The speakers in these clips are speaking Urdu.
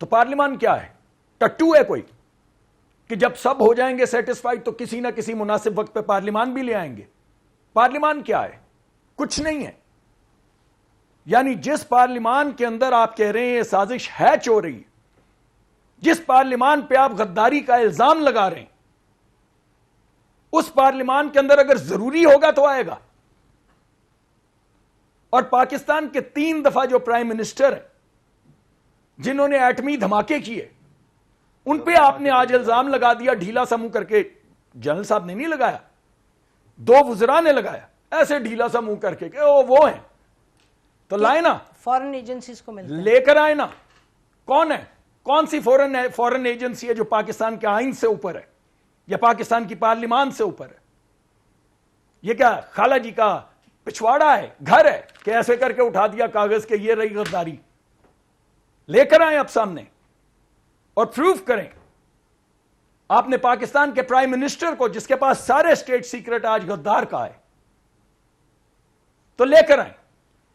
تو پارلیمان کیا ہے؟ ٹٹو ہے کوئی کہ جب سب ہو جائیں گے سیٹسفائیڈ تو کسی نہ کسی مناسب وقت پہ پارلیمان بھی لے آئیں گے؟ پارلیمان کیا ہے؟ کچھ نہیں ہے. یعنی جس پارلیمان کے اندر آپ کہہ رہے ہیں یہ سازش ہیچ ہو رہی ہے، جس پارلیمان پہ آپ غداری کا الزام لگا رہے ہیں، اس پارلیمان کے اندر اگر ضروری ہوگا تو آئے گا. اور پاکستان کے 3 دفعہ جو پرائم منسٹر ہیں جنہوں نے ایٹمی دھماکے کیے، ان پہ آپ نے آج الزام لگا دیا ڈھیلا سا منہ کر کے. جنرل صاحب نے نہیں لگایا، 2 وزراء نے لگایا ایسے ڈھیلا سا منہ کر کے کہ وہ ہیں. تو لائے نا، فورن ایجنسیز کو ملتے ہیں، لے کر آئے نا. کون ہے؟ کون سی فورن ایجنسی ہے جو پاکستان کے آئین سے اوپر ہے یا پاکستان کی پارلیمان سے اوپر ہے؟ یہ کیا خالہ جی کا پچھواڑا ہے، گھر ہے کہ ایسے کر کے اٹھا دیا کاغذ کہ یہ رہی غداری؟ لے کر آئیں اب سامنے اور پروف کریں. آپ نے پاکستان کے پرائم منسٹر کو، جس کے پاس سارے اسٹیٹ سیکرٹ آج غدار کا ہے، تو لے کر آئیں.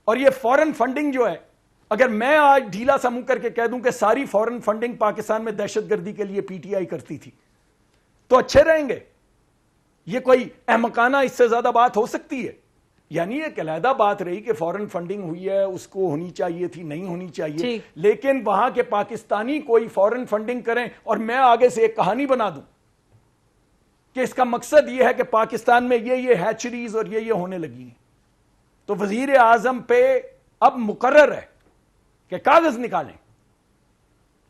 اور یہ فورن فنڈنگ جو ہے، اگر میں آج ڈھیلا سا منہ کر کے کہہ دوں کہ ساری فورن فنڈنگ پاکستان میں دہشت گردی کے لیے پی ٹی آئی کرتی تھی تو اچھے رہیں گے؟ یہ کوئی احمقانہ اس سے زیادہ بات ہو سکتی ہے؟ یعنی ایک علیحدہ بات رہی کہ فورن فنڈنگ ہوئی ہے، اس کو ہونی چاہیے تھی، نہیں ہونی چاہیے، لیکن وہاں کے پاکستانی کوئی فورن فنڈنگ کریں اور میں آگے سے ایک کہانی بنا دوں کہ اس کا مقصد یہ ہے کہ پاکستان میں یہ ہیچریز اور یہ ہونے لگی ہیں، تو وزیر اعظم پہ اب مقرر ہے کہ کاغذ نکالیں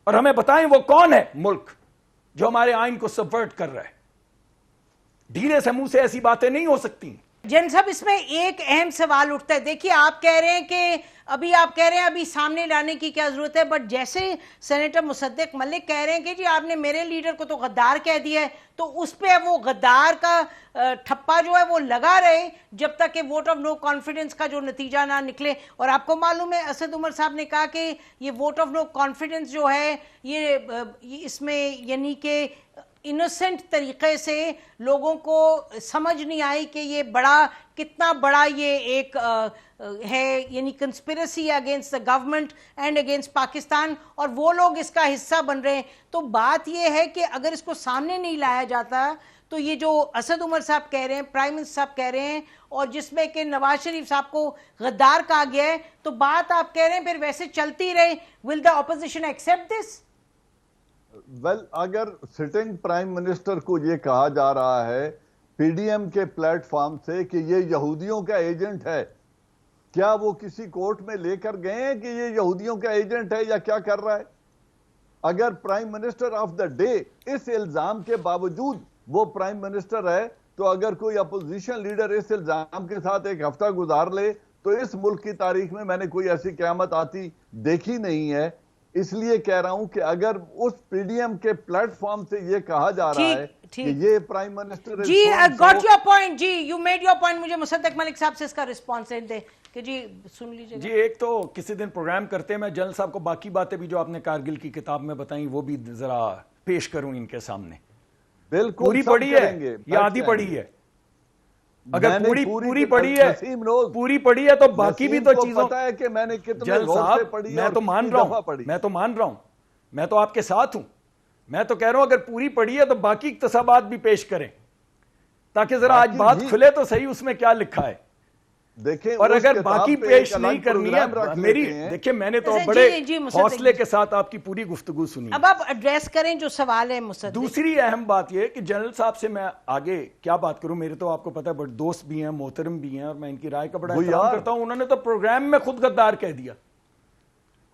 اور ہمیں بتائیں وہ کون ہے ملک جو ہمارے آئین کو سبورٹ کر رہا ہے. ڈھیلے سے منہ سے ایسی باتیں نہیں ہو سکتی. جن صاحب اس میں ایک اہم سوال اٹھتا ہے. دیکھیے آپ کہہ رہے ہیں کہ ابھی سامنے لانے کی کیا ضرورت ہے، بٹ جیسے سینیٹر مصدق ملک کہہ رہے ہیں کہ جی آپ نے میرے لیڈر کو تو غدار کہہ دیا ہے، تو اس پہ وہ غدار کا ٹھپا جو ہے وہ لگا رہے جب تک کہ ووٹ آف نو کانفیڈنس کا جو نتیجہ نہ نکلے. اور آپ کو معلوم ہے اسد عمر صاحب نے کہا کہ یہ ووٹ آف نو کانفیڈنس جو ہے یہ اس میں یعنی کہ انوسنٹ طریقے سے لوگوں کو سمجھ نہیں آئی کہ یہ کتنا بڑا یہ ایک ہے، یعنی conspiracy against the government and against Pakistan, اور وہ لوگ اس کا حصہ بن رہے ہیں. تو بات یہ ہے کہ اگر اس کو سامنے نہیں لایا جاتا تو یہ جو اسد عمر صاحب کہہ رہے ہیں، پرائم منسٹر صاحب کہہ رہے ہیں، اور جس میں کہ نواز شریف صاحب کو غدار کہا گیا ہے، تو بات آپ کہہ رہے ہیں پھر ویسے چلتی رہے. ول دا اپوزیشن ایکسپٹ دس؟ اگر سٹنگ پرائم منسٹر کو یہ کہا جا رہا ہے پی ڈی ایم کے پلیٹ فارم سے کہ یہ یہودیوں کا ایجنٹ ہے، کیا وہ کسی کورٹ میں لے کر گئے ہیں کہ یہ یہودیوں کا ایجنٹ ہے یا کیا کر رہا ہے؟ اگر prime minister of the day اس الزام کے باوجود وہ پرائم منسٹر ہے، تو اگر کوئی اپوزیشن لیڈر اس الزام کے ساتھ ایک ہفتہ گزار لے تو اس ملک کی تاریخ میں نے کوئی ایسی قیامت آتی دیکھی نہیں ہے. اس لیے کہہ رہا ہوں کہ اگر اس پی ڈی ایم کے پلیٹ فارم سے یہ کہا جا رہا ہے کہ یہ پرائم منسٹر، جی گاٹ یور پوائنٹ، جی یو میڈ یور پوائنٹ. مجھے مصدق ملک صاحب سے اس کا رسپانس دیں کہ جی سن لیجیے. جی ایک تو کسی دن پروگرام کرتے ہیں، میں جنرل صاحب کو باقی باتیں بھی جو آپ نے کارگل کی کتاب میں بتائیں وہ بھی ذرا پیش کروں ان کے سامنے. بالکل پوری پڑھی ہے یا آدھی پڑھی ہے؟ اگر پوری پڑھی ہے تو باقی بھی تو چیزوں، پتا ہے کہ میں نے کتنے جنرل غور سے صاحب پڑھی، میں تو مان رہا ہوں، میں تو آپ کے ساتھ ہوں. میں تو کہہ رہا ہوں اگر پوری پڑھی ہے تو باقی اقتصابات بھی پیش کریں تاکہ ذرا آج بات کھلے تو صحیح اس میں کیا لکھا ہے. دیکھیں اور اگر باقی پیش نہیں کرنی ہے میری، دیکھیں میں نے تو بڑے حوصلے کے ساتھ آپ کی پوری گفتگو سنی. اب آپ ایڈریس کریں جو سوال ہے مصدق. دوسری اہم بات یہ کہ جنرل صاحب سے میں آگے کیا بات کروں، میرے تو آپ کو پتہ ہے بڑے دوست بھی ہیں، محترم بھی ہیں، اور میں ان کی رائے کا بڑا احترام کرتا ہوں. انہوں نے تو پروگرام میں خود غدار کہہ دیا،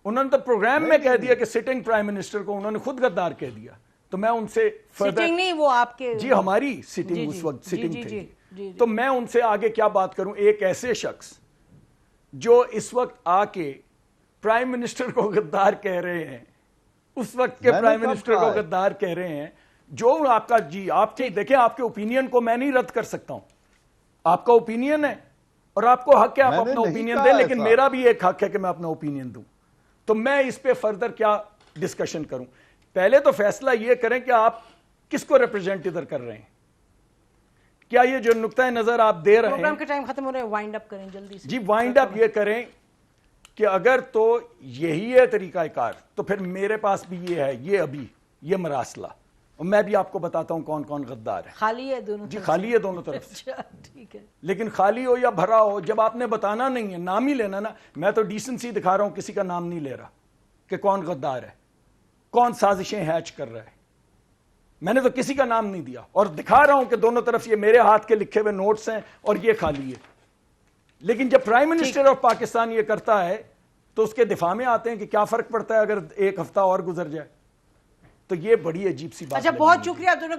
انہوں نے تو پروگرام میں کہہ دیا کہ سٹنگ پرائم منسٹر کو انہوں نے خود غدار کہہ دیا. تو میں ان سے سٹنگ نہیں، وہ آپ کے جی ہماری سٹنگ اس وقت سٹنگ تھی، تو میں ان سے آگے کیا بات کروں. ایک ایسے شخص جو اس وقت آ کے پرائم منسٹر کو غدار کہہ رہے ہیں، اس وقت کے پرائم منسٹر کو غدار کہہ رہے ہیں، جو آپ کا جی آپ کی دیکھیں آپ کے اوپینین کو میں نہیں رد کر سکتا ہوں، آپ کا اوپینین ہے اور آپ کو حق ہے آپ اپنا اوپینین دیں، لیکن میرا بھی ایک حق ہے کہ میں اپنا اوپینین دوں. تو میں اس پہ فردر کیا ڈسکشن کروں. پہلے تو فیصلہ یہ کریں کہ آپ کس کو ریپرزینٹ ادھر کر رہے ہیں. کیا یہ جو نقطہ نظر آپ دے رہے ہیں، پروگرام کے ٹائم ختم ہو رہے ہیں، وائنڈ اپ کریں جلدی سے. جی وائنڈ اپ یہ کریں کہ اگر تو یہی ہے طریقہ کار تو پھر میرے پاس بھی یہ ہے، یہ ابھی یہ مراسلہ، اور میں بھی آپ کو بتاتا ہوں کون کون غدار ہے۔ خالی ہے دونوں جی خالی ہے دونوں طرف سے، اچھا ٹھیک ہے۔ لیکن خالی ہو یا بھرا ہو، جب آپ نے بتانا نہیں ہے، نام ہی لینا نا، میں تو ڈیسنسی دکھا رہا ہوں، کسی کا نام نہیں لے رہا کہ کون غدار ہے، کون سازشیں ہیچ کر رہا ہے، میں نے تو کسی کا نام نہیں دیا، اور دکھا رہا ہوں کہ دونوں طرف یہ میرے ہاتھ کے لکھے ہوئے نوٹس ہیں اور یہ خالی ہے۔ لیکن جب پرائم منسٹر آف پاکستان یہ کرتا ہے تو اس کے دفاع میں آتے ہیں کہ کیا فرق پڑتا ہے اگر ایک ہفتہ اور گزر جائے، تو یہ بڑی عجیب سی بات اچھا لگی بہت مجھے۔ شکریہ دونوں کا۔